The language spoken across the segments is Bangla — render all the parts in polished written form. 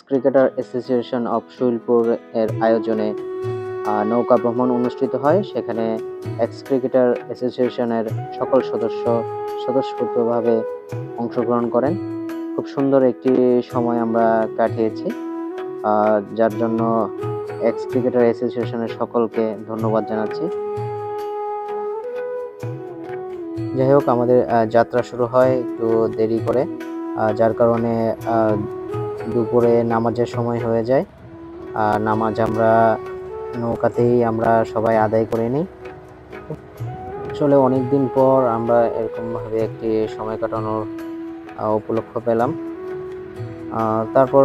ক্রিকেটার অ্যাসোসিয়েশন অফ শৈলপুর এর আয়োজনে নৌকা ভ্রমণ অনুষ্ঠিত হয়। সেখানে এক্স ক্রিকেটার অ্যাসোসিয়েশনের সকল সদস্য স্বতঃস্ফূর্তভাবে অংশগ্রহণ করেন। খুব সুন্দর একটি সময় আমরা কাটিয়েছি, যার জন্য এক্স ক্রিকেটার অ্যাসোসিয়েশনের সকলকে ধন্যবাদ জানাচ্ছি। যাই হোক, আমাদের যাত্রা শুরু হয় একটু দেরি করে, যার কারণে দুপুরে নামাজের সময় হয়ে যায়। নামাজ আমরা নৌকাতেই আমরা সবাই আদায় করে নিই। আসলে অনেকদিন পর আমরা এরকমভাবে একটি সময় কাটানোর উপলক্ষ পেলাম। তারপর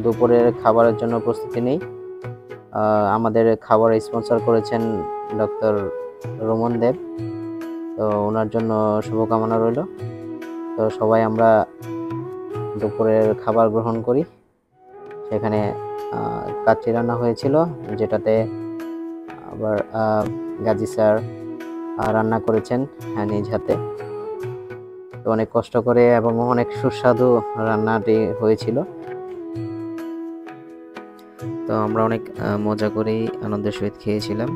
দুপুরের খাবারের জন্য প্রস্তুতি নেই। আমাদের খাবার স্পন্সর করেছেন ডক্টর রোমন দেব, তো ওনার জন্য শুভকামনা রইল। তো সবাই আমরা দুপুরের খাবার গ্রহণ করি। সেখানে কাচ্চি রান্না হয়েছিল, যেটাতে আবার গাজী স্যার রান্না করেছেন নিজ হাতে। তো অনেক কষ্ট করে এবং অনেক সুস্বাদু রান্নাটি হয়েছিল। তো আমরা অনেক মজা করেই আনন্দের সহিত খেয়েছিলাম।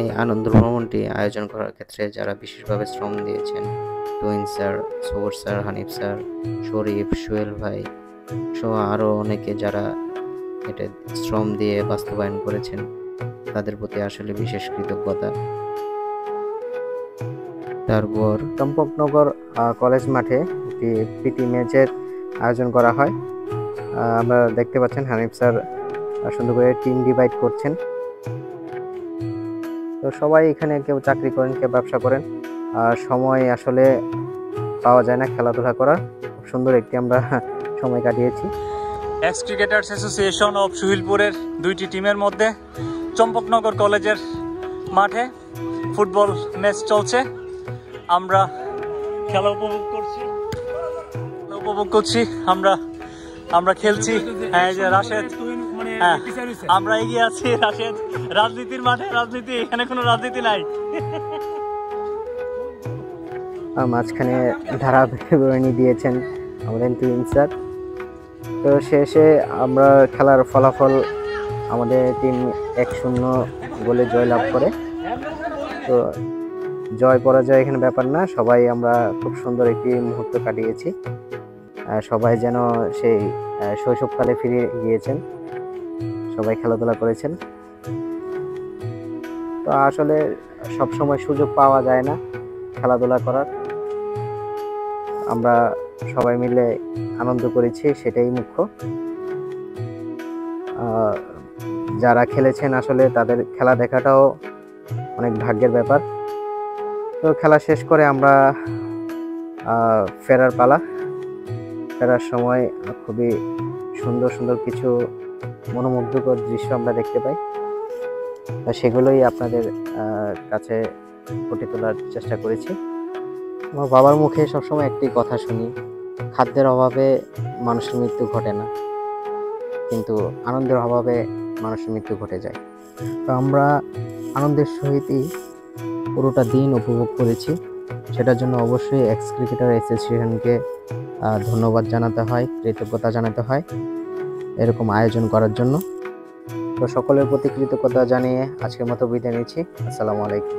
এই আনন্দ ভ্রমণটি আয়োজন করার ক্ষেত্রে যারা বিশেষভাবে শ্রম দিয়েছেন, তুহিন স্যার, সবুর স্যার, হানিফ স্যার, শরীফ, সোহেল ভাই সহ আরও অনেকে যারা এটা শ্রম দিয়ে বাস্তবায়ন করেছেন, তাদের প্রতি আসলে বিশেষ কৃতজ্ঞতা। তারপর চম্পকনগর কলেজ মাঠে একটি পিটি ম্যাচের আয়োজন করা হয়। আমরা দেখতে পাচ্ছেন হানিফ স্যার সুন্দর করে টিম ডিভাইড করছেন। তো সবাই এখানে কেউ চাকরি করেন, কেউ ব্যবসা করেন, সময় আসলে পাওয়া যায় না খেলাধুলা করার। খুব সুন্দর একটি আমরা সময় কাটিয়েছি। এক্স ক্রিকেটার্স অ্যাসোসিয়েশন অফ শৈলপুরের দুইটি টিমের মধ্যে চম্পকনগর কলেজের মাঠে ফুটবল ম্যাচ চলছে। আমরা খেলা উপভোগ করছি। আমরা খেলছি। হ্যাঁ, যে রাশেদ, হ্যাঁ আমরা এগিয়ে আছি। রাশেদ রাজনীতির মাঠে, রাজনীতি এখানে কোনো রাজনীতি নাই। মাঝখানে ধারাবাহিক দিয়েছেন আমাদের তুহিন স্যার। তো শেষে আমরা খেলার ফলাফল আমাদের টিম 1-0 গোলে জয়লাভ করে। তো জয় পরাজয় এখানে ব্যাপার না, সবাই আমরা খুব সুন্দর একটি মুহূর্ত কাটিয়েছি। সবাই যেন সেই শৈশবকালে ফিরে গিয়েছেন, সবাই খেলাধুলা করেছেন। তো আসলে সব সময় সুযোগ পাওয়া যায় না খেলাধুলা করার। আমরা সবাই মিলে আনন্দ করেছি, সেটাই মুখ্য। যারা খেলেছেন আসলে তাদের খেলা দেখাটাও অনেক ভাগ্যের ব্যাপার। তো খেলা শেষ করে আমরা ফেরার পালা। ফেরার সময় খুবই সুন্দর সুন্দর কিছু মনোমুগ্ধকর দৃশ্য আমরা দেখতে পাই। সেগুলোই আপনাদের কাছে ফুটিয়ে তোলার চেষ্টা করেছি। আমার বাবার মুখে সবসময় একটি কথা শুনি, খাদ্যের অভাবে মানুষের মৃত্যু ঘটে না, কিন্তু আনন্দের অভাবে মানুষের মৃত্যু ঘটে যায়। তো আমরা আনন্দের সহিতই পুরোটা দিন উপভোগ করেছি। সেটার জন্য অবশ্যই এক্স ক্রিকেটার অ্যাসোসিয়েশনকে ধন্যবাদ জানাতে হয়, কৃতজ্ঞতা জানাতে হয় এরকম আয়োজন করার জন্য। তো সকলের প্রতি কৃতজ্ঞতা জানিয়ে আজকের মতো বিদায় নিচ্ছি। আসসালামু আলাইকুম।